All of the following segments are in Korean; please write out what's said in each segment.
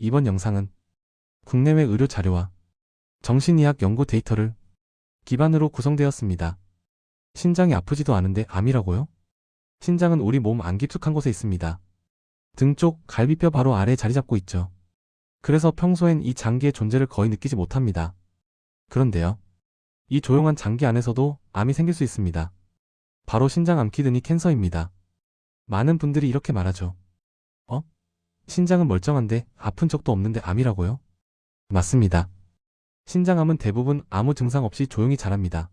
이번 영상은 국내외 의료 자료와 정신의학 연구 데이터를 기반으로 구성되었습니다. 신장이 아프지도 않은데 암이라고요? 신장은 우리 몸 안 깊숙한 곳에 있습니다. 등 쪽 갈비뼈 바로 아래에 자리 잡고 있죠. 그래서 평소엔 이 장기의 존재를 거의 느끼지 못합니다. 그런데요, 이 조용한 장기 안에서도 암이 생길 수 있습니다. 바로 신장암 키드니 캔서입니다. 많은 분들이 이렇게 말하죠. 신장은 멀쩡한데 아픈 적도 없는데 암이라고요? 맞습니다. 신장암은 대부분 아무 증상 없이 조용히 자랍니다.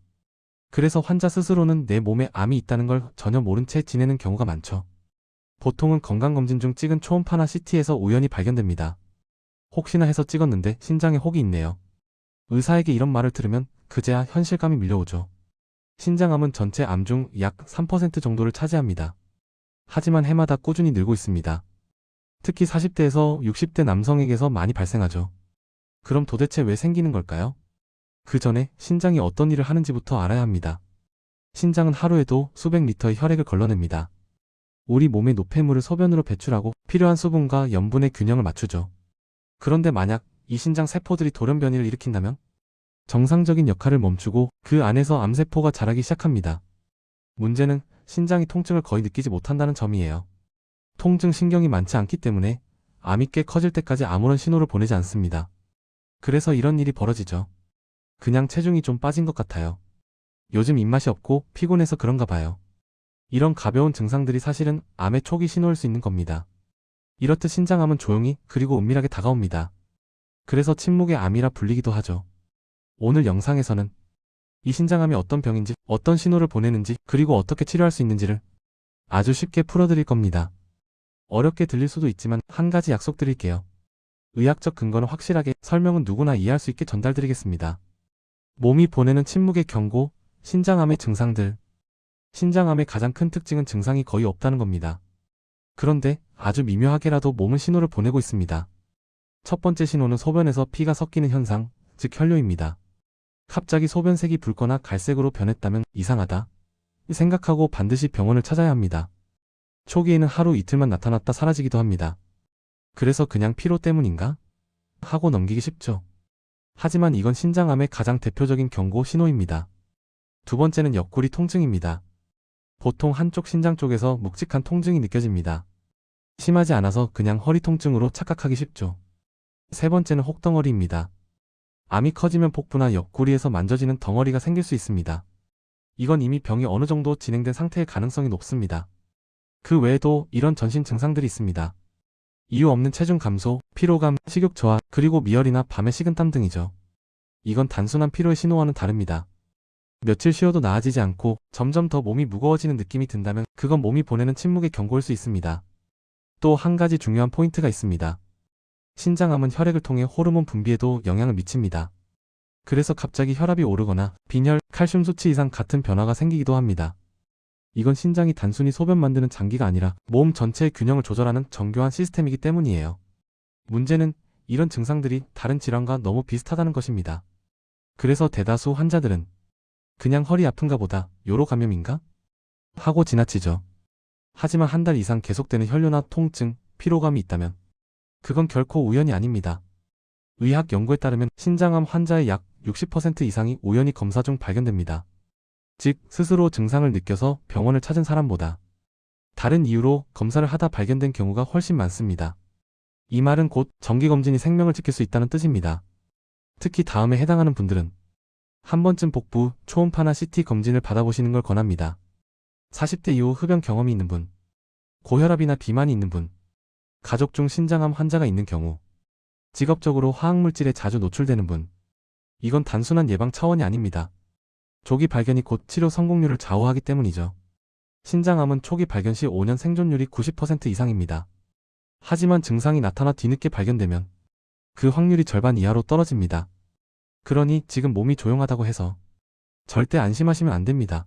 그래서 환자 스스로는 내 몸에 암이 있다는 걸 전혀 모른 채 지내는 경우가 많죠. 보통은 건강검진 중 찍은 초음파나 CT에서 우연히 발견됩니다. 혹시나 해서 찍었는데 신장에 혹이 있네요. 의사에게 이런 말을 들으면 그제야 현실감이 밀려오죠. 신장암은 전체 암 중 약 3% 정도를 차지합니다. 하지만 해마다 꾸준히 늘고 있습니다. 특히 40대에서 60대 남성에게서 많이 발생하죠. 그럼 도대체 왜 생기는 걸까요? 그 전에 신장이 어떤 일을 하는지부터 알아야 합니다. 신장은 하루에도 수백 리터의 혈액을 걸러냅니다. 우리 몸의 노폐물을 소변으로 배출하고 필요한 수분과 염분의 균형을 맞추죠. 그런데 만약 이 신장 세포들이 돌연변이를 일으킨다면 정상적인 역할을 멈추고 그 안에서 암세포가 자라기 시작합니다. 문제는 신장이 통증을 거의 느끼지 못한다는 점이에요. 통증 신경이 많지 않기 때문에 암이 꽤 커질 때까지 아무런 신호를 보내지 않습니다. 그래서 이런 일이 벌어지죠. 그냥 체중이 좀 빠진 것 같아요. 요즘 입맛이 없고 피곤해서 그런가 봐요. 이런 가벼운 증상들이 사실은 암의 초기 신호일 수 있는 겁니다. 이렇듯 신장암은 조용히 그리고 은밀하게 다가옵니다. 그래서 침묵의 암이라 불리기도 하죠. 오늘 영상에서는 이 신장암이 어떤 병인지, 어떤 신호를 보내는지, 그리고 어떻게 치료할 수 있는지를 아주 쉽게 풀어드릴 겁니다. 어렵게 들릴 수도 있지만 한 가지 약속드릴게요. 의학적 근거는 확실하게, 설명은 누구나 이해할 수 있게 전달드리겠습니다. 몸이 보내는 침묵의 경고, 신장암의 증상들. 신장암의 가장 큰 특징은 증상이 거의 없다는 겁니다. 그런데 아주 미묘하게라도 몸은 신호를 보내고 있습니다. 첫 번째 신호는 소변에서 피가 섞이는 현상, 즉 혈뇨입니다. 갑자기 소변색이 붉거나 갈색으로 변했다면 이상하다 생각하고 반드시 병원을 찾아야 합니다. 초기에는 하루 이틀만 나타났다 사라지기도 합니다. 그래서 그냥 피로 때문인가? 하고 넘기기 쉽죠. 하지만 이건 신장암의 가장 대표적인 경고 신호입니다. 두 번째는 옆구리 통증입니다. 보통 한쪽 신장 쪽에서 묵직한 통증이 느껴집니다. 심하지 않아서 그냥 허리 통증으로 착각하기 쉽죠. 세 번째는 혹덩어리입니다. 암이 커지면 복부나 옆구리에서 만져지는 덩어리가 생길 수 있습니다. 이건 이미 병이 어느 정도 진행된 상태일 가능성이 높습니다. 그 외에도 이런 전신 증상들이 있습니다. 이유 없는 체중 감소, 피로감, 식욕 저하, 그리고 미열이나 밤에 식은땀 등이죠. 이건 단순한 피로의 신호와는 다릅니다. 며칠 쉬어도 나아지지 않고 점점 더 몸이 무거워지는 느낌이 든다면 그건 몸이 보내는 침묵의 경고일 수 있습니다. 또 한 가지 중요한 포인트가 있습니다. 신장암은 혈액을 통해 호르몬 분비에도 영향을 미칩니다. 그래서 갑자기 혈압이 오르거나 빈혈, 칼슘 수치 이상 같은 변화가 생기기도 합니다. 이건 신장이 단순히 소변 만드는 장기가 아니라 몸 전체의 균형을 조절하는 정교한 시스템이기 때문이에요. 문제는 이런 증상들이 다른 질환과 너무 비슷하다는 것입니다. 그래서 대다수 환자들은 그냥 허리 아픈가 보다, 요로 감염인가? 하고 지나치죠. 하지만 한 달 이상 계속되는 혈뇨나 통증, 피로감이 있다면 그건 결코 우연이 아닙니다. 의학 연구에 따르면 신장암 환자의 약 60% 이상이 우연히 검사 중 발견됩니다. 즉, 스스로 증상을 느껴서 병원을 찾은 사람보다 다른 이유로 검사를 하다 발견된 경우가 훨씬 많습니다. 이 말은 곧 정기검진이 생명을 지킬 수 있다는 뜻입니다. 특히 다음에 해당하는 분들은 한 번쯤 복부, 초음파나 CT 검진을 받아보시는 걸 권합니다. 40대 이후 흡연 경험이 있는 분, 고혈압이나 비만이 있는 분, 가족 중 신장암 환자가 있는 경우, 직업적으로 화학물질에 자주 노출되는 분. 이건 단순한 예방 차원이 아닙니다. 조기 발견이 곧 치료 성공률을 좌우하기 때문이죠. 신장암은 초기 발견 시 5년 생존율이 90% 이상입니다. 하지만 증상이 나타나 뒤늦게 발견되면 그 확률이 절반 이하로 떨어집니다. 그러니 지금 몸이 조용하다고 해서 절대 안심하시면 안 됩니다.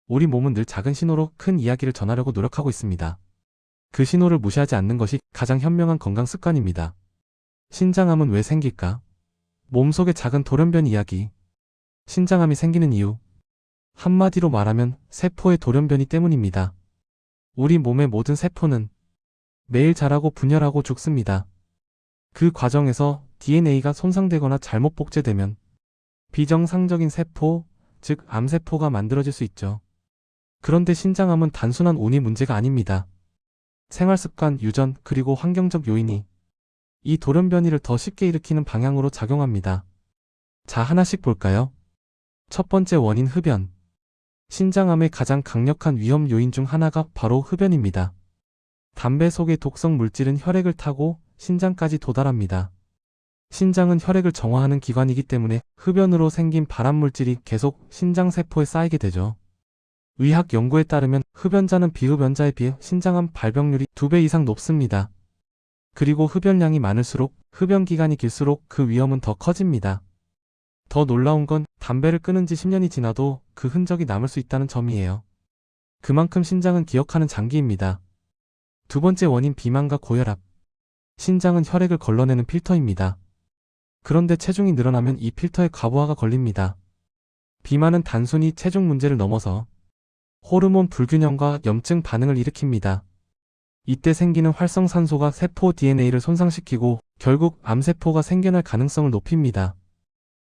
우리 몸은 늘 작은 신호로 큰 이야기를 전하려고 노력하고 있습니다. 그 신호를 무시하지 않는 것이 가장 현명한 건강 습관입니다. 신장암은 왜 생길까? 몸속의 작은 돌연변 이야기. 신장암이 생기는 이유. 한마디로 말하면 세포의 돌연변이 때문입니다. 우리 몸의 모든 세포는 매일 자라고 분열하고 죽습니다. 그 과정에서 DNA가 손상되거나 잘못 복제되면 비정상적인 세포, 즉 암세포가 만들어질 수 있죠. 그런데 신장암은 단순한 운이 문제가 아닙니다. 생활습관, 유전, 그리고 환경적 요인이 이 돌연변이를 더 쉽게 일으키는 방향으로 작용합니다. 자, 하나씩 볼까요? 첫 번째 원인 흡연. 신장암의 가장 강력한 위험 요인 중 하나가 바로 흡연입니다. 담배 속의 독성 물질은 혈액을 타고 신장까지 도달합니다. 신장은 혈액을 정화하는 기관이기 때문에 흡연으로 생긴 발암물질이 계속 신장세포에 쌓이게 되죠. 의학 연구에 따르면 흡연자는 비흡연자에 비해 신장암 발병률이 2배 이상 높습니다. 그리고 흡연량이 많을수록 흡연 기간이 길수록 그 위험은 더 커집니다. 더 놀라운 건 담배를 끊은 지 10년이 지나도 그 흔적이 남을 수 있다는 점이에요. 그만큼 신장은 기억하는 장기입니다. 두 번째 원인 비만과 고혈압. 신장은 혈액을 걸러내는 필터입니다. 그런데 체중이 늘어나면 이 필터에 과부하가 걸립니다. 비만은 단순히 체중 문제를 넘어서 호르몬 불균형과 염증 반응을 일으킵니다. 이때 생기는 활성산소가 세포 DNA를 손상시키고 결국 암세포가 생겨날 가능성을 높입니다.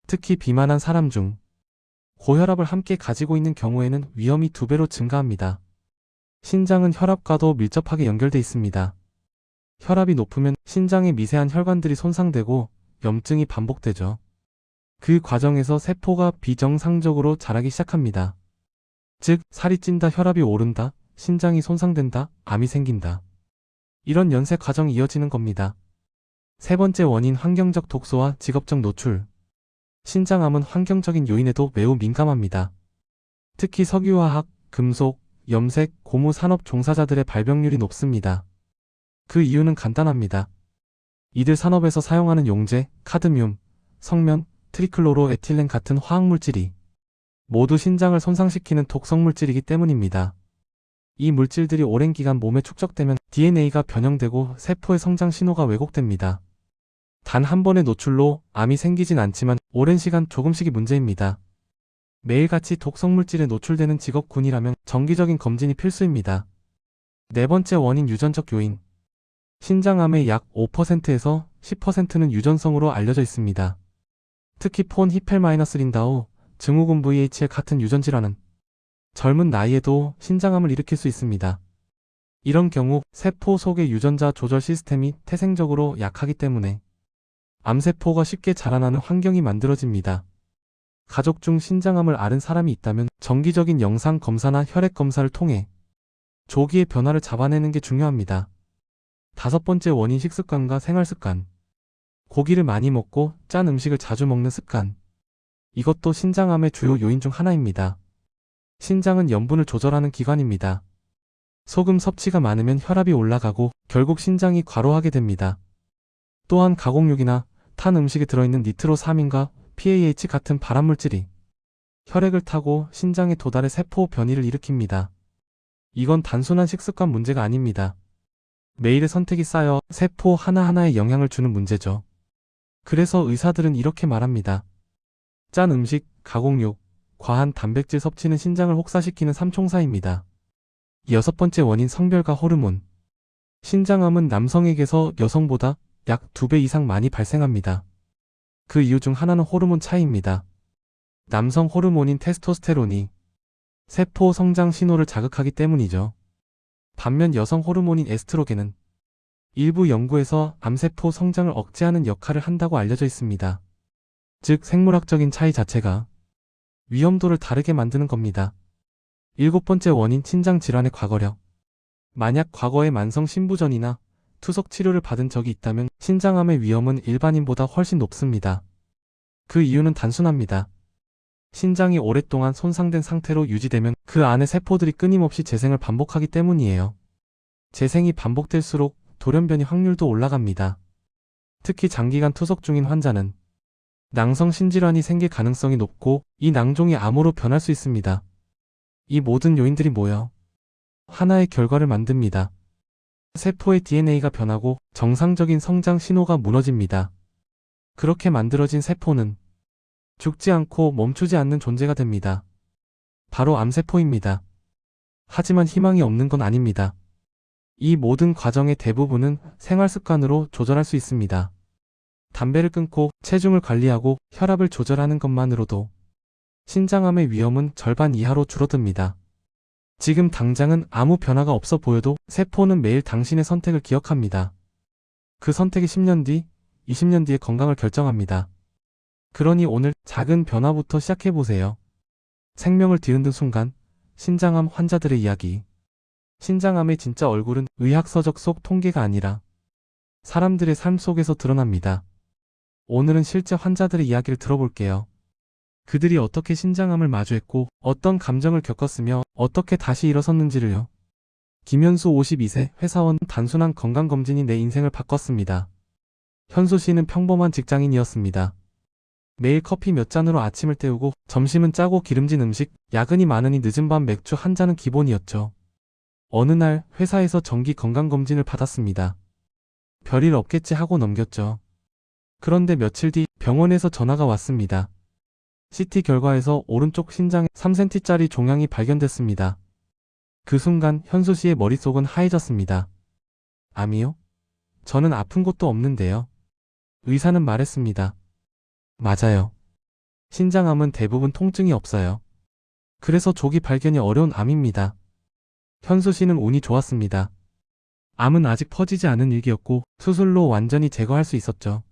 특히 비만한 사람 중 고혈압을 함께 가지고 있는 경우에는 위험이 2배로 증가합니다. 신장은 혈압과도 밀접하게 연결돼 있습니다. 혈압이 높으면 신장의 미세한 혈관들이 손상되고 염증이 반복되죠. 그 과정에서 세포가 비정상적으로 자라기 시작합니다. 즉, 살이 찐다, 혈압이 오른다, 신장이 손상된다, 암이 생긴다. 이런 연쇄 과정이 이어지는 겁니다. 세 번째 원인 환경적 독소와 직업적 노출. 신장암은 환경적인 요인에도 매우 민감합니다. 특히 석유화학, 금속, 염색, 고무 산업 종사자들의 발병률이 높습니다. 그 이유는 간단합니다. 이들 산업에서 사용하는 용제, 카드뮴, 석면, 트리클로로에틸렌 같은 화학물질이 모두 신장을 손상시키는 독성물질이기 때문입니다. 이 물질들이 오랜 기간 몸에 축적되면 DNA가 변형되고 세포의 성장 신호가 왜곡됩니다. 단 한 번의 노출로 암이 생기진 않지만 오랜 시간 조금씩이 문제입니다. 매일같이 독성물질에 노출되는 직업군이라면 정기적인 검진이 필수입니다. 네 번째 원인 유전적 요인. 신장암의 약 5%에서 10%는 유전성으로 알려져 있습니다. 특히 폰 히펠-린다우, 증후군 VHL 같은 유전질환은 젊은 나이에도 신장암을 일으킬 수 있습니다. 이런 경우 세포 속의 유전자 조절 시스템이 태생적으로 약하기 때문에 암세포가 쉽게 자라나는 환경이 만들어집니다. 가족 중 신장암을 앓은 사람이 있다면 정기적인 영상 검사나 혈액 검사를 통해 조기의 변화를 잡아내는 게 중요합니다. 다섯 번째 원인 식습관과 생활습관. 고기를 많이 먹고 짠 음식을 자주 먹는 습관. 이것도 신장암의 주요 요인 중 하나입니다. 신장은 염분을 조절하는 기관입니다. 소금 섭취가 많으면 혈압이 올라가고 결국 신장이 과로하게 됩니다. 또한 가공육이나 탄 음식에 들어있는 니트로사민과 PAH 같은 발암물질이 혈액을 타고 신장에 도달해 세포 변이를 일으킵니다. 이건 단순한 식습관 문제가 아닙니다. 매일의 선택이 쌓여 세포 하나하나에 영향을 주는 문제죠. 그래서 의사들은 이렇게 말합니다. 짠 음식, 가공육, 과한 단백질 섭취는 신장을 혹사시키는 삼총사입니다. 여섯 번째 원인 성별과 호르몬. 신장암은 남성에게서 여성보다 약 2배 이상 많이 발생합니다. 그 이유 중 하나는 호르몬 차이입니다. 남성 호르몬인 테스토스테론이 세포 성장 신호를 자극하기 때문이죠. 반면 여성 호르몬인 에스트로겐은 일부 연구에서 암세포 성장을 억제하는 역할을 한다고 알려져 있습니다. 즉, 생물학적인 차이 자체가 위험도를 다르게 만드는 겁니다. 일곱 번째 원인 신장 질환의 과거력. 만약 과거에 만성 신부전이나 투석 치료를 받은 적이 있다면 신장암의 위험은 일반인보다 훨씬 높습니다. 그 이유는 단순합니다. 신장이 오랫동안 손상된 상태로 유지되면 그 안의 세포들이 끊임없이 재생을 반복하기 때문이에요. 재생이 반복될수록 돌연변이 확률도 올라갑니다. 특히 장기간 투석 중인 환자는 낭성 신질환이 생길 가능성이 높고 이 낭종이 암으로 변할 수 있습니다. 이 모든 요인들이 모여 하나의 결과를 만듭니다. 세포의 DNA가 변하고 정상적인 성장 신호가 무너집니다. 그렇게 만들어진 세포는 죽지 않고 멈추지 않는 존재가 됩니다. 바로 암세포입니다. 하지만 희망이 없는 건 아닙니다. 이 모든 과정의 대부분은 생활습관으로 조절할 수 있습니다. 담배를 끊고 체중을 관리하고 혈압을 조절하는 것만으로도 신장암의 위험은 절반 이하로 줄어듭니다. 지금 당장은 아무 변화가 없어 보여도 세포는 매일 당신의 선택을 기억합니다. 그 선택이 10년 뒤, 20년 뒤의 건강을 결정합니다. 그러니 오늘 작은 변화부터 시작해보세요. 생명을 뒤흔든 순간, 신장암 환자들의 이야기. 신장암의 진짜 얼굴은 의학서적 속 통계가 아니라 사람들의 삶 속에서 드러납니다. 오늘은 실제 환자들의 이야기를 들어볼게요. 그들이 어떻게 신장암을 마주했고 어떤 감정을 겪었으며 어떻게 다시 일어섰는지를요. 김현수 52세 회사원. 단순한 건강검진이 내 인생을 바꿨습니다. 현수 씨는 평범한 직장인이었습니다. 매일 커피 몇 잔으로 아침을 때우고 점심은 짜고 기름진 음식, 야근이 많으니 늦은 밤 맥주 한 잔은 기본이었죠. 어느 날 회사에서 정기 건강검진을 받았습니다. 별일 없겠지 하고 넘겼죠. 그런데 며칠 뒤 병원에서 전화가 왔습니다. CT 결과에서 오른쪽 신장에 3cm짜리 종양이 발견됐습니다. 그 순간 현수 씨의 머릿속은 하얘졌습니다. 암이요? 저는 아픈 곳도 없는데요. 의사는 말했습니다. 맞아요. 신장암은 대부분 통증이 없어요. 그래서 조기 발견이 어려운 암입니다. 현수 씨는 운이 좋았습니다. 암은 아직 퍼지지 않은 일기였고 수술로 완전히 제거할 수 있었죠.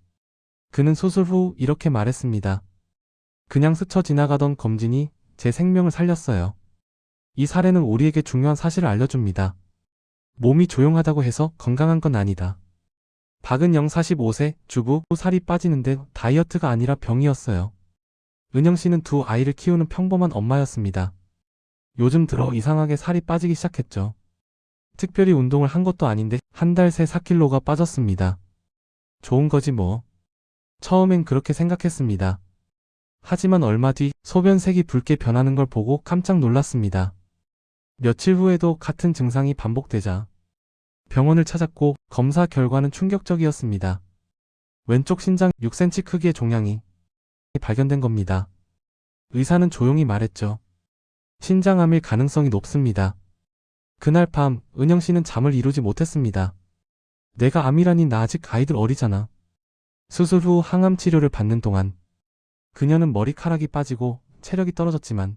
그는 수술 후 이렇게 말했습니다. 그냥 스쳐 지나가던 검진이 제 생명을 살렸어요. 이 사례는 우리에게 중요한 사실을 알려줍니다. 몸이 조용하다고 해서 건강한 건 아니다. 박은영 45세, 주부, 살이 빠지는데 다이어트가 아니라 병이었어요. 은영 씨는 두 아이를 키우는 평범한 엄마였습니다. 요즘 들어 이상하게 살이 빠지기 시작했죠. 특별히 운동을 한 것도 아닌데 한 달 새 4kg가 빠졌습니다. 좋은 거지 뭐. 처음엔 그렇게 생각했습니다. 하지만 얼마 뒤 소변색이 붉게 변하는 걸 보고 깜짝 놀랐습니다. 며칠 후에도 같은 증상이 반복되자 병원을 찾았고 검사 결과는 충격적이었습니다. 왼쪽 신장 6cm 크기의 종양이 발견된 겁니다. 의사는 조용히 말했죠. 신장암일 가능성이 높습니다. 그날 밤 은영 씨는 잠을 이루지 못했습니다. 내가 암이라니 나 아직 아이들 어리잖아. 수술 후 항암 치료를 받는 동안 그녀는 머리카락이 빠지고 체력이 떨어졌지만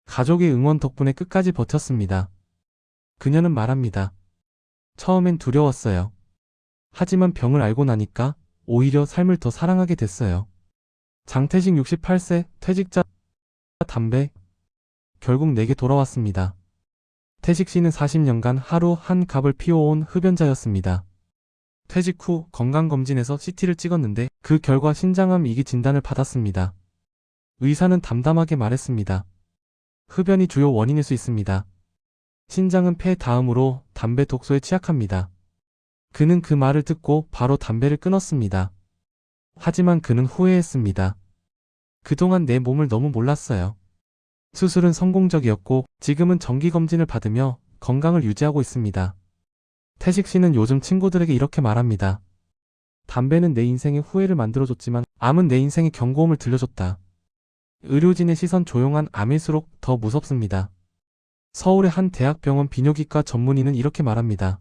가족의 응원 덕분에 끝까지 버텼습니다. 그녀는 말합니다. 처음엔 두려웠어요. 하지만 병을 알고 나니까 오히려 삶을 더 사랑하게 됐어요. 장태식 68세, 퇴직자, 담배. 결국 내게 돌아왔습니다. 태식 씨는 40년간 하루 한 갑을 피워온 흡연자였습니다. 퇴직 후 건강검진에서 CT를 찍었는데 그 결과 신장암 2기 진단을 받았습니다. 의사는 담담하게 말했습니다. 흡연이 주요 원인일 수 있습니다. 신장은 폐 다음으로 담배 독소에 취약합니다. 그는 그 말을 듣고 바로 담배를 끊었습니다. 하지만 그는 후회했습니다. 그동안 내 몸을 너무 몰랐어요. 수술은 성공적이었고 지금은 정기검진을 받으며 건강을 유지하고 있습니다. 태식 씨는 요즘 친구들에게 이렇게 말합니다. 담배는 내 인생의 후회를 만들어줬지만 암은 내 인생의 경고음을 들려줬다. 의료진의 시선 조용한 암일수록 더 무섭습니다. 서울의 한 대학병원 비뇨기과 전문의는 이렇게 말합니다.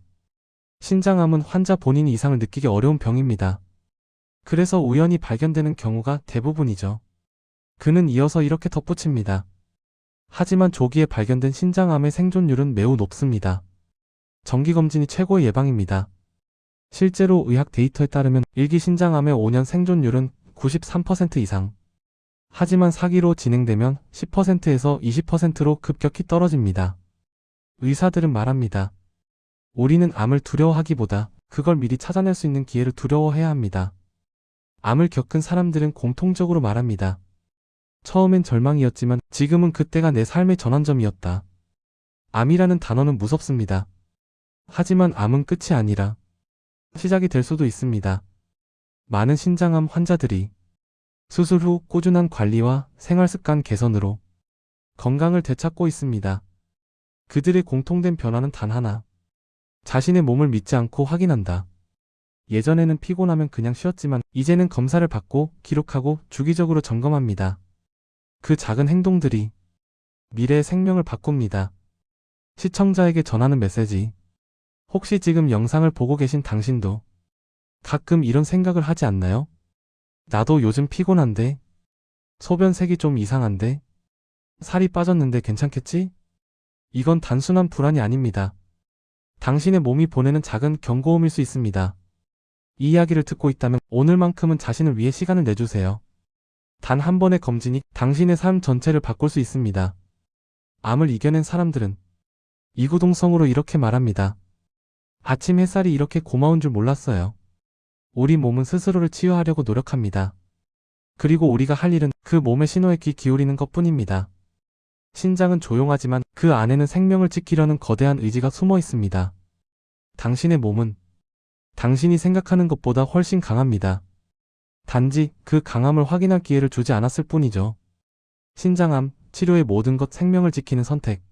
신장암은 환자 본인이 이상을 느끼기 어려운 병입니다. 그래서 우연히 발견되는 경우가 대부분이죠. 그는 이어서 이렇게 덧붙입니다. 하지만 조기에 발견된 신장암의 생존율은 매우 높습니다. 정기검진이 최고의 예방입니다. 실제로 의학 데이터에 따르면 1기 신장암의 5년 생존율은 93% 이상. 하지만 4기로 진행되면 10%에서 20%로 급격히 떨어집니다. 의사들은 말합니다. 우리는 암을 두려워하기보다 그걸 미리 찾아낼 수 있는 기회를 두려워해야 합니다. 암을 겪은 사람들은 공통적으로 말합니다. 처음엔 절망이었지만 지금은 그때가 내 삶의 전환점이었다. 암이라는 단어는 무섭습니다. 하지만 암은 끝이 아니라 시작이 될 수도 있습니다. 많은 신장암 환자들이 수술 후 꾸준한 관리와 생활습관 개선으로 건강을 되찾고 있습니다. 그들의 공통된 변화는 단 하나. 자신의 몸을 믿지 않고 확인한다. 예전에는 피곤하면 그냥 쉬었지만 이제는 검사를 받고 기록하고 주기적으로 점검합니다. 그 작은 행동들이 미래의 생명을 바꿉니다. 시청자에게 전하는 메시지. 혹시 지금 영상을 보고 계신 당신도 가끔 이런 생각을 하지 않나요? 나도 요즘 피곤한데? 소변색이 좀 이상한데? 살이 빠졌는데 괜찮겠지? 이건 단순한 불안이 아닙니다. 당신의 몸이 보내는 작은 경고음일 수 있습니다. 이 이야기를 듣고 있다면 오늘만큼은 자신을 위해 시간을 내주세요. 단 한 번의 검진이 당신의 삶 전체를 바꿀 수 있습니다. 암을 이겨낸 사람들은 이구동성으로 이렇게 말합니다. 아침 햇살이 이렇게 고마운 줄 몰랐어요. 우리 몸은 스스로를 치유하려고 노력합니다. 그리고 우리가 할 일은 그 몸의 신호에 귀 기울이는 것뿐입니다. 신장은 조용하지만 그 안에는 생명을 지키려는 거대한 의지가 숨어 있습니다. 당신의 몸은 당신이 생각하는 것보다 훨씬 강합니다. 단지 그 강함을 확인할 기회를 주지 않았을 뿐이죠. 신장암, 치료의 모든 것 생명을 지키는 선택.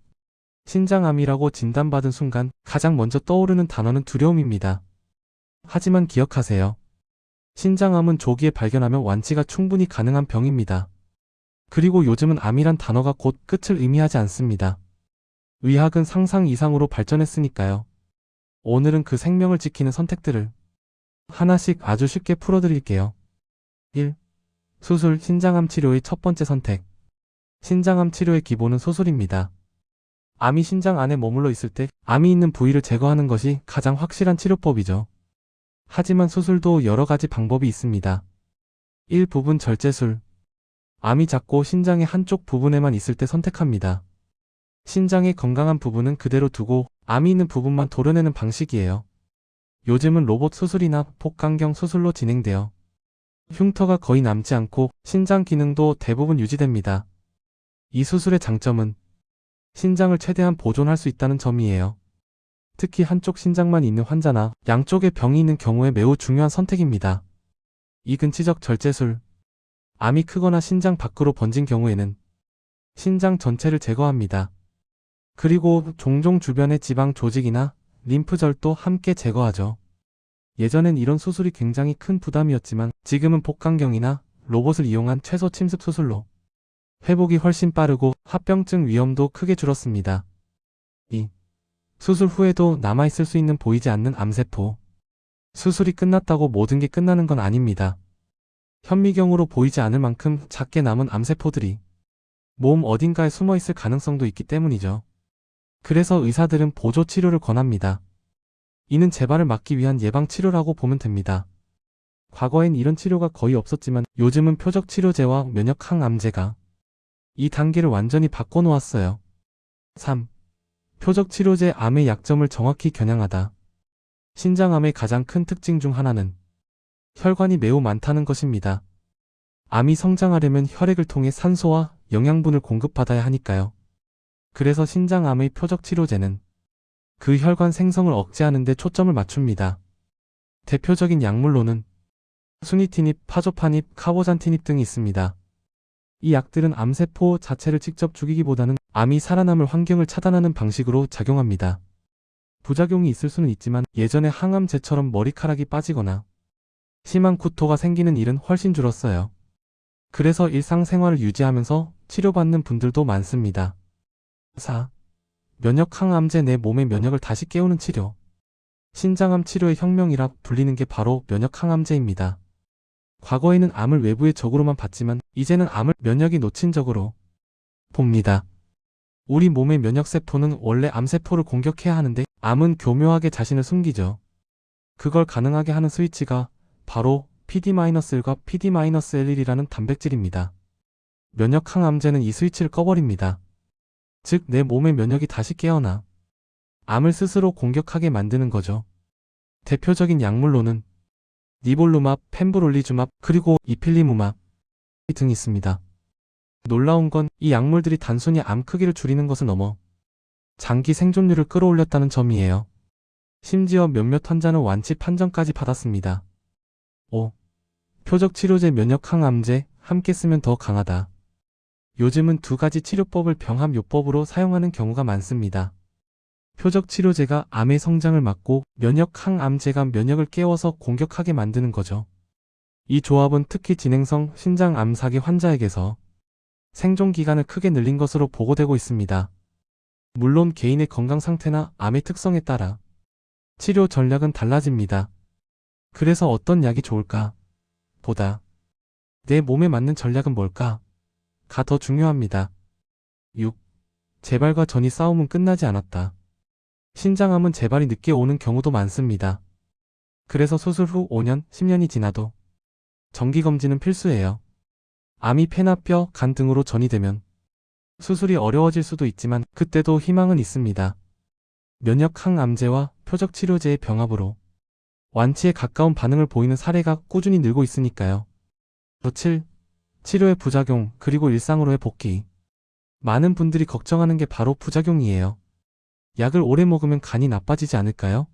신장암이라고 진단받은 순간 가장 먼저 떠오르는 단어는 두려움입니다. 하지만 기억하세요. 신장암은 조기에 발견하면 완치가 충분히 가능한 병입니다. 그리고 요즘은 암이란 단어가 곧 끝을 의미하지 않습니다. 의학은 상상 이상으로 발전했으니까요. 오늘은 그 생명을 지키는 선택들을 하나씩 아주 쉽게 풀어드릴게요. 1. 수술, 신장암 치료의 첫 번째 선택. 신장암 치료의 기본은 수술입니다. 암이 신장 안에 머물러 있을 때 암이 있는 부위를 제거하는 것이 가장 확실한 치료법이죠. 하지만 수술도 여러 가지 방법이 있습니다. 1. 부분 절제술. 암이 작고 신장의 한쪽 부분에만 있을 때 선택합니다. 신장의 건강한 부분은 그대로 두고 암이 있는 부분만 도려내는 방식이에요. 요즘은 로봇 수술이나 복강경 수술로 진행되어 흉터가 거의 남지 않고 신장 기능도 대부분 유지됩니다. 이 수술의 장점은 신장을 최대한 보존할 수 있다는 점이에요. 특히 한쪽 신장만 있는 환자나 양쪽에 병이 있는 경우에 매우 중요한 선택입니다. 2. 근치적 절제술. 암이 크거나 신장 밖으로 번진 경우에는 신장 전체를 제거합니다. 그리고 종종 주변의 지방 조직이나 림프절도 함께 제거하죠. 예전엔 이런 수술이 굉장히 큰 부담이었지만 지금은 복강경이나 로봇을 이용한 최소 침습 수술로 회복이 훨씬 빠르고 합병증 위험도 크게 줄었습니다. 2. 수술 후에도 남아있을 수 있는 보이지 않는 암세포. 수술이 끝났다고 모든 게 끝나는 건 아닙니다. 현미경으로 보이지 않을 만큼 작게 남은 암세포들이 몸 어딘가에 숨어있을 가능성도 있기 때문이죠. 그래서 의사들은 보조 치료를 권합니다. 이는 재발을 막기 위한 예방치료라고 보면 됩니다. 과거엔 이런 치료가 거의 없었지만 요즘은 표적치료제와 면역항암제가 이 단계를 완전히 바꿔놓았어요. 3. 표적치료제 암의 약점을 정확히 겨냥하다. 신장암의 가장 큰 특징 중 하나는 혈관이 매우 많다는 것입니다. 암이 성장하려면 혈액을 통해 산소와 영양분을 공급받아야 하니까요. 그래서 신장암의 표적치료제는 그 혈관 생성을 억제하는 데 초점을 맞춥니다. 대표적인 약물로는 수니티닙, 파조파닙, 카보잔티닙 등이 있습니다. 이 약들은 암세포 자체를 직접 죽이기보다는 암이 살아남을 환경을 차단하는 방식으로 작용합니다. 부작용이 있을 수는 있지만 예전의 항암제처럼 머리카락이 빠지거나 심한 구토가 생기는 일은 훨씬 줄었어요. 그래서 일상생활을 유지하면서 치료받는 분들도 많습니다. 4. 면역항암제. 내 몸의 면역을 다시 깨우는 치료. 신장암 치료의 혁명이라 불리는 게 바로 면역항암제입니다. 과거에는 암을 외부의 적으로만 봤지만 이제는 암을 면역이 놓친 적으로 봅니다. 우리 몸의 면역세포는 원래 암세포를 공격해야 하는데 암은 교묘하게 자신을 숨기죠. 그걸 가능하게 하는 스위치가 바로 PD-1과 PD-L1이라는 단백질입니다. 면역항암제는 이 스위치를 꺼버립니다. 즉, 내 몸의 면역이 다시 깨어나 암을 스스로 공격하게 만드는 거죠. 대표적인 약물로는 니볼루맙, 펜브롤리주맙, 그리고 이필리무맙 등이 있습니다. 놀라운 건 이 약물들이 단순히 암 크기를 줄이는 것을 넘어 장기 생존율을 끌어올렸다는 점이에요. 심지어 몇몇 환자는 완치 판정까지 받았습니다. 5. 표적치료제, 면역항암제 함께 쓰면 더 강하다. 요즘은 두 가지 치료법을 병합요법으로 사용하는 경우가 많습니다. 표적치료제가 암의 성장을 막고 면역항암제가 면역을 깨워서 공격하게 만드는 거죠. 이 조합은 특히 진행성 신장암 사기 환자에게서 생존 기간을 크게 늘린 것으로 보고되고 있습니다. 물론 개인의 건강 상태나 암의 특성에 따라 치료 전략은 달라집니다. 그래서 어떤 약이 좋을까 보다 내 몸에 맞는 전략은 뭘까? 가 더 중요합니다. 6. 재발과 전이 싸움은 끝나지 않았다. 신장암은 재발이 늦게 오는 경우도 많습니다. 그래서 수술 후 5년, 10년이 지나도 정기검진은 필수예요. 암이 폐나 뼈, 간 등으로 전이되면 수술이 어려워질 수도 있지만 그때도 희망은 있습니다. 면역 항암제와 표적 치료제의 병합으로 완치에 가까운 반응을 보이는 사례가 꾸준히 늘고 있으니까요. 7. 치료의 부작용 그리고 일상으로의 복귀. 많은 분들이 걱정하는 게 바로 부작용이에요. 약을 오래 먹으면 간이 나빠지지 않을까요?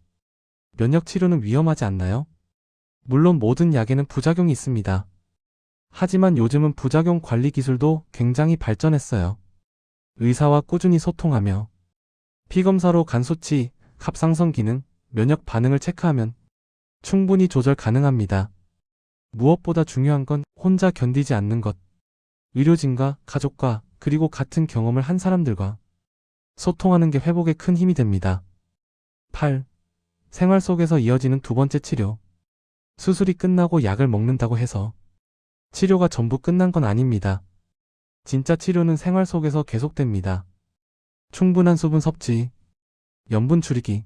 면역 치료는 위험하지 않나요? 물론 모든 약에는 부작용이 있습니다. 하지만 요즘은 부작용 관리 기술도 굉장히 발전했어요. 의사와 꾸준히 소통하며 피검사로 간 수치, 갑상선 기능, 면역 반응을 체크하면 충분히 조절 가능합니다. 무엇보다 중요한 건 혼자 견디지 않는 것. 의료진과 가족과 그리고 같은 경험을 한 사람들과 소통하는 게 회복에 큰 힘이 됩니다. 8. 생활 속에서 이어지는 두 번째 치료. 수술이 끝나고 약을 먹는다고 해서 치료가 전부 끝난 건 아닙니다. 진짜 치료는 생활 속에서 계속됩니다. 충분한 수분 섭취, 염분 줄이기,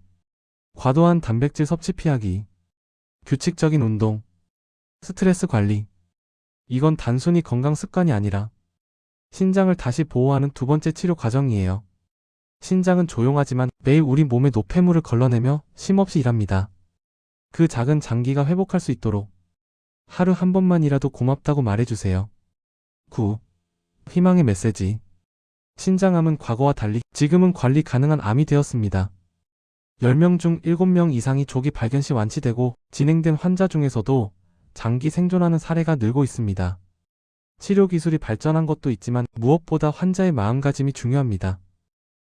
과도한 단백질 섭취 피하기, 규칙적인 운동, 스트레스 관리. 이건 단순히 건강 습관이 아니라 신장을 다시 보호하는 두 번째 치료 과정이에요. 신장은 조용하지만 매일 우리 몸에 노폐물을 걸러내며 쉼없이 일합니다. 그 작은 장기가 회복할 수 있도록 하루 한 번만이라도 고맙다고 말해주세요. 9. 희망의 메시지. 신장암은 과거와 달리 지금은 관리 가능한 암이 되었습니다. 10명 중 7명 이상이 조기 발견 시 완치되고 진행된 환자 중에서도 장기 생존하는 사례가 늘고 있습니다. 치료 기술이 발전한 것도 있지만 무엇보다 환자의 마음가짐이 중요합니다.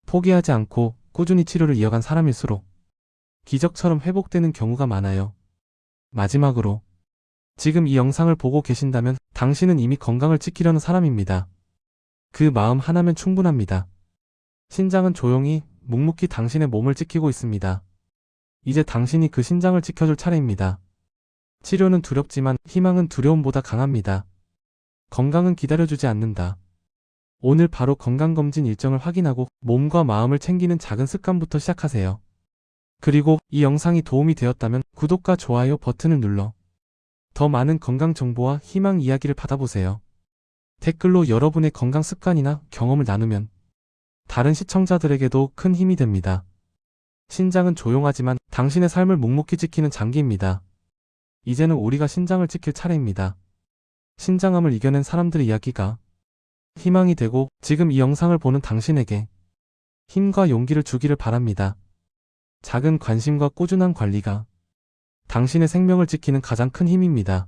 포기하지 않고 꾸준히 치료를 이어간 사람일수록 기적처럼 회복되는 경우가 많아요. 마지막으로 지금 이 영상을 보고 계신다면 당신은 이미 건강을 지키려는 사람입니다. 그 마음 하나면 충분합니다. 신장은 조용히 묵묵히 당신의 몸을 지키고 있습니다. 이제 당신이 그 신장을 지켜줄 차례입니다. 치료는 두렵지만 희망은 두려움보다 강합니다. 건강은 기다려주지 않는다. 오늘 바로 건강검진 일정을 확인하고 몸과 마음을 챙기는 작은 습관부터 시작하세요. 그리고 이 영상이 도움이 되었다면 구독과 좋아요 버튼을 눌러 더 많은 건강 정보와 희망 이야기를 받아보세요. 댓글로 여러분의 건강 습관이나 경험을 나누면 다른 시청자들에게도 큰 힘이 됩니다. 신장은 조용하지만 당신의 삶을 묵묵히 지키는 장기입니다. 이제는 우리가 신장을 지킬 차례입니다. 신장암을 이겨낸 사람들의 이야기가 희망이 되고 지금 이 영상을 보는 당신에게 힘과 용기를 주기를 바랍니다. 작은 관심과 꾸준한 관리가 당신의 생명을 지키는 가장 큰 힘입니다.